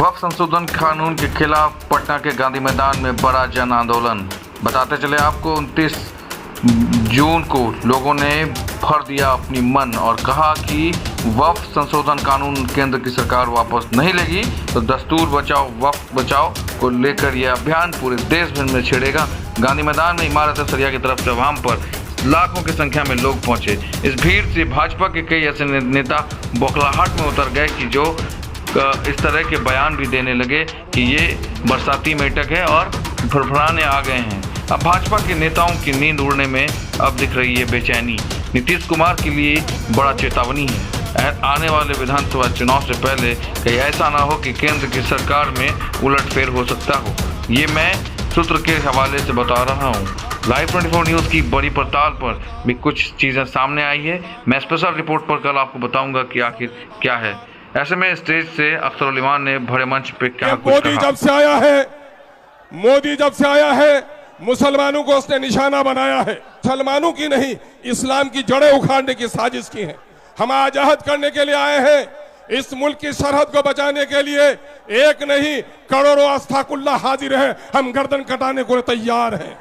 वक्फ संशोधन कानून के खिलाफ पटना के गांधी मैदान में बड़ा जन आंदोलन। बताते चले आपको 29 जून को लोगों ने भर दिया अपनी मन और कहा कि वक्फ संशोधन कानून केंद्र की सरकार वापस नहीं लेगी तो दस्तूर बचाओ वक्फ बचाओ को लेकर यह अभियान पूरे देश भर में छिड़ेगा। गांधी मैदान में इमारत सरिया की तरफ से वहां पर लाखों की संख्या में लोग पहुंचे। इस भीड़ से भाजपा के कई ऐसे नेता बौखलाहट में उतर गए कि जो इस तरह के बयान भी देने लगे कि ये बरसाती मेंढक है और फड़फड़ाने आ गए हैं। अब भाजपा के नेताओं की नींद उड़ने में अब दिख रही है बेचैनी। नीतीश कुमार के लिए बड़ा चेतावनी है, आने वाले विधानसभा चुनाव से पहले कहीं ऐसा ना हो कि केंद्र की सरकार में उलटफेर हो सकता हो। ये मैं सूत्र के हवाले से बता रहा हूँ। लाइव 24 न्यूज़ की बड़ी पड़ताल पर भी कुछ चीज़ें सामने आई है। मैं स्पेशल रिपोर्ट पर कल आपको बताऊंगा कि आखिर क्या है। ऐसे में स्टेज से अख्तर उल इमान ने भरे मंच पे क्या कुछ कहा। मोदी जब से आया है मुसलमानों को उसने निशाना बनाया है। मुसलमानों की नहीं, इस्लाम की जड़ें उखाड़ने की साजिश की है। हम आजाद करने के लिए आए हैं, इस मुल्क की सरहद को बचाने के लिए। एक नहीं करोड़ों अस्ताकुल्ला हाजिर है, हम गर्दन कटाने को तैयार हैं।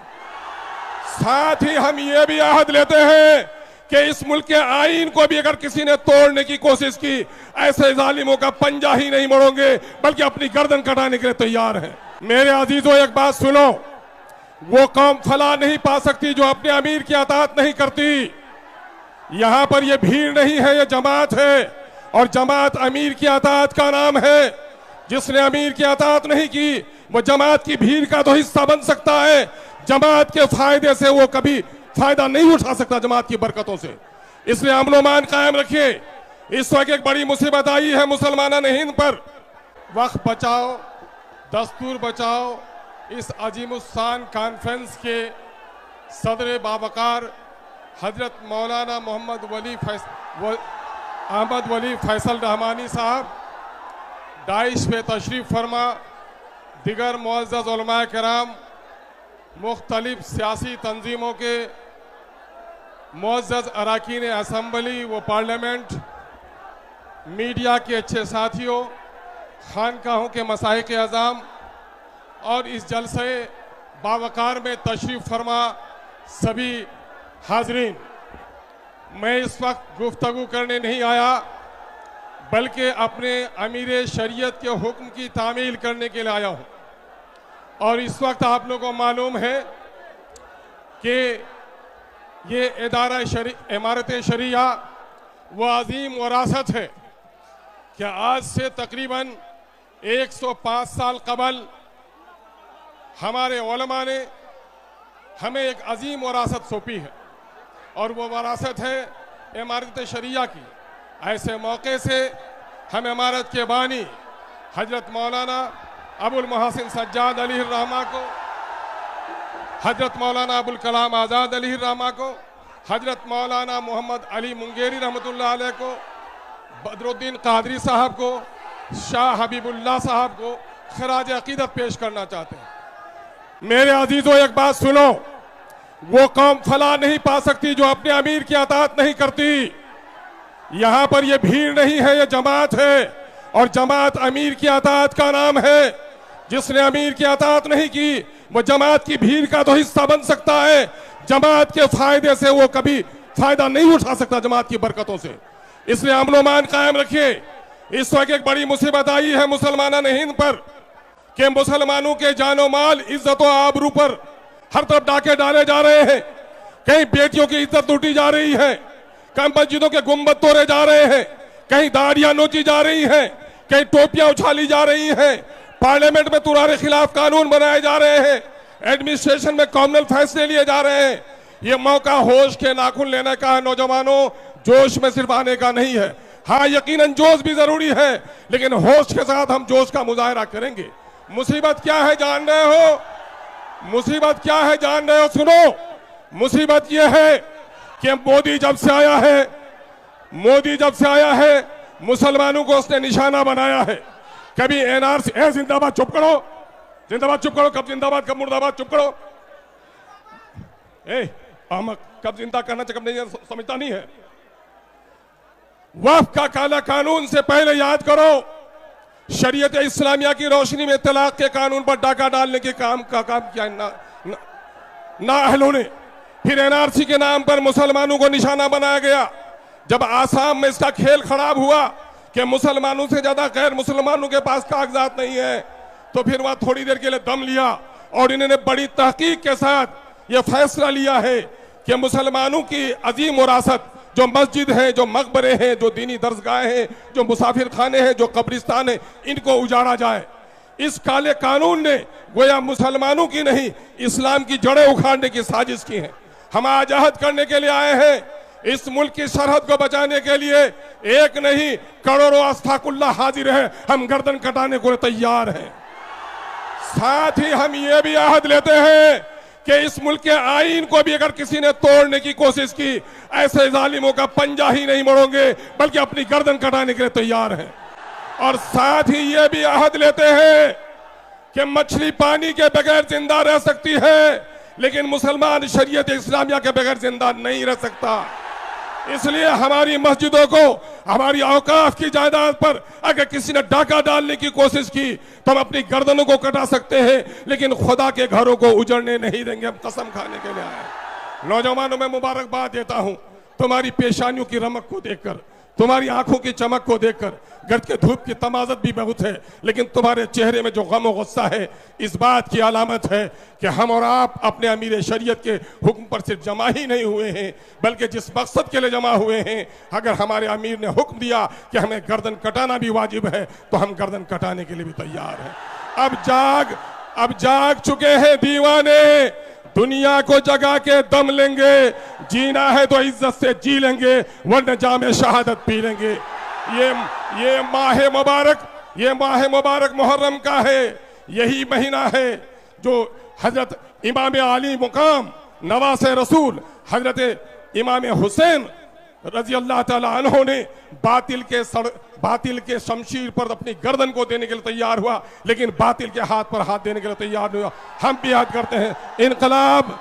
साथ ही हम ये भी अहद लेते हैं कि इस मुल्क के आईन को भी अगर किसी ने तोड़ने की कोशिश की, ऐसे जालिमों का पंजा ही नहीं मोड़ोगे बल्कि अपनी गर्दन कटाने के लिए तैयार हैं। मेरे अजीजों, एक बात सुनो, वो कौम फला नहीं पा सकती जो अपने अमीर की अताअत नहीं करती। यहां पर ये भीड़ नहीं है, ये जमात है, और जमात अमीर की अताअत का नाम है। जिसने अमीर की अताअत नहीं की वो जमात की भीड़ का तो हिस्सा बन सकता है, जमात के फायदे से वो कभी फायदा नहीं उठा सकता, जमात की बरकतों से। इसलिए अमन अमान कायम रखिए। इस वक्त एक बड़ी मुसीबत आई है मुसलमानान हिंद पर। वक्फ बचाओ दस्तूर बचाओ इस अजीमुस्सान कॉन्फ्रेंस के सदर बावकार हजरत मौलाना अहमद वली फैसल रहमानी साहब डाइश पे तशरीफ फरमा, दिगर मुअज़्ज़ज़ उलमा किराम, मुख्तलिफ सियासी तंजीमों के मुअज़्ज़ज़ अरकान असम्बली व पार्लियामेंट, मीडिया के अच्छे साथियों, खानकाहों के मसाइक अज़ाम और इस जलसे बावकार में तशरीफ फरमा सभी हाजरीन, मैं इस वक्त गुफ्तगू करने नहीं आया बल्कि अपने अमीर शरीयत के हुक्म की तामील करने के लिए आया हूँ। और इस वक्त आप लोगों को मालूम है कि ये इमारत शरिया वो अजीम वरासत है कि आज से तकरीबन 105 साल कबल हमारे उलमा ने हमें एक अजीम वरासत सौंपी है और वो वरासत है इमारत शरिया की। ऐसे मौके से हम इमारत के बानी हजरत मौलाना अबुल मोहसिन सज्जाद अलैहिर्रहमा को, हजरत मौलाना अबुल कलाम आज़ाद अलैहिर्रहमा को, हजरत मौलाना मोहम्मद अली मुंगेरी रहमतुल्लाह अलैह को, बदरुद्दीन कादरी साहब को, शाह हबीबुल्लाह साहब को खराज अकीदत पेश करना चाहते हैं। मेरे अजीजों, एक बात सुनो, वो कौम फला नहीं पा सकती जो अपने अमीर की अताअत नहीं करती। यहां पर ये भीड़ नहीं है, ये जमात है, और जमात अमीर की अताअत का नाम है। जिसने अमीर की अताअत नहीं की वो जमात की भीड़ का तो हिस्सा बन सकता है, जमात के फायदे से वो कभी फायदा नहीं उठा सकता, जमात की बरकतों से। इसलिए अमन अमान कायम रखिए। इस वक्त एक बड़ी मुसीबत आई है मुसलमानान हिंद पर कि मुसलमानों के जानो माल, इज्जत और आबरू पर हर तरफ डाके डाले जा रहे हैं। कहीं बेटियों की इज्जत लूटी जा रही है, कहीं मस्जिदों के गुंबद तोड़े जा रहे हैं, कहीं दाढ़ियां नोची जा रही हैं, कहीं टोपियां उछाली जा रही हैं, पार्लियामेंट में तुम्हारे खिलाफ कानून बनाए जा रहे हैं, एडमिनिस्ट्रेशन में कॉमनल फैसले लिए जा रहे हैं। ये मौका होश के नाखून लेने का है नौजवानों, जोश में सिर्फ आने का नहीं है। हाँ, यकीनन जोश भी जरूरी है, लेकिन होश के साथ हम जोश का मुजाहरा करेंगे। मुसीबत क्या है जान रहे हो? मुसीबत क्या है जान रहे हो? सुनो, मुसीबत यह है कि मोदी जब से आया है मुसलमानों को उसने निशाना बनाया है। कभी एनआरसी, जिंदाबाद, चुप करो, जिंदाबाद चुप करो, कब जिंदाबाद कब मुर्दाबाद, चुप करो। अहमद, कब जिंदा करना चाहिए कब नहीं समझता नहीं है। वक्फ का काला कानून से पहले याद करो शरीयत इस्लामिया की रोशनी में तलाक के कानून पर डाका डालने के काम किया नाअहलों ने। फिर एनआरसी के नाम पर मुसलमानों को निशाना बनाया गया। जब आसाम में इसका खेल खराब हुआ कि मुसलमानों से ज्यादा गैर मुसलमानों के पास कागजात नहीं है, तो फिर वहां थोड़ी देर के लिए दम लिया और इन्होंने बड़ी तहकीक के साथ यह फैसला लिया है कि मुसलमानों की अजीम विरासत, जो मस्जिद है, जो मकबरे हैं, जो दीनी दरसगाहें हैं, जो मुसाफिर खाने हैं, जो कब्रिस्तान है, इनको उजाड़ा जाए। इस काले कानून ने गोया मुसलमानों की नहीं, इस्लाम की जड़ें उखाड़ने की साजिश की है। हम आज अहद करने के लिए आए हैं, इस मुल्क की सरहद को बचाने के लिए। एक नहीं, करोड़ों अस्ताकुल्ला हाजिर है, हम गर्दन कटाने को तैयार हैं। साथ ही हम ये भी अहद लेते हैं कि इस मुल्क के आईन को भी अगर किसी ने तोड़ने की कोशिश की, ऐसे जालिमों का पंजा ही नहीं मोड़ोगे, बल्कि अपनी गर्दन कटाने के लिए तैयार हैं। और साथ ही ये भी अहद लेते हैं कि मछली पानी के बगैर जिंदा रह सकती है, लेकिन मुसलमान शरीयत इस्लामिया के बगैर जिंदा नहीं रह सकता। इसलिए हमारी मस्जिदों को, हमारी औकाफ की जायदाद पर अगर किसी ने डाका डालने की कोशिश की तो हम अपनी गर्दनों को कटा सकते हैं, लेकिन खुदा के घरों को उजड़ने नहीं देंगे। हम कसम खाने के लिए आए। नौजवानों में मुबारकबाद देता हूं तुम्हारी पेशानियों की रमक को देखकर, तुम्हारी आंखों की चमक को देखकर। गर्द के धूप की तमाजत भी बहुत है, लेकिन तुम्हारे चेहरे में जो गम और गुस्सा है, इस बात की अलामत है कि हम और आप अपने अमीर शरीयत के हुक्म पर सिर्फ जमा ही नहीं हुए हैं, बल्कि जिस मकसद के लिए जमा हुए हैं। अगर हमारे अमीर ने हुक्म दिया कि हमें गर्दन कटाना भी वाजिब है, तो हम गर्दन कटाने के लिए भी तैयार हैं। अब जाग चुके हैं दीवाने, दुनिया को जगा के दम लेंगे। जीना है तो इज्जत से जी लेंगे, वरना जामे शहादत पी लेंगे। ये माह मुबारक मुहर्रम का है। यही महीना है जो हजरत इमाम आली मुकाम नवासे रसूल हजरत इमाम हुसैन रजी अल्लाह ताला अन्हो ने बातिल के शमशीर पर अपनी गर्दन को देने के लिए तैयार हुआ, लेकिन बातिल के हाथ पर हाथ देने के लिए तैयार नहीं हुआ। हम भी याद करते हैं, इनकलाब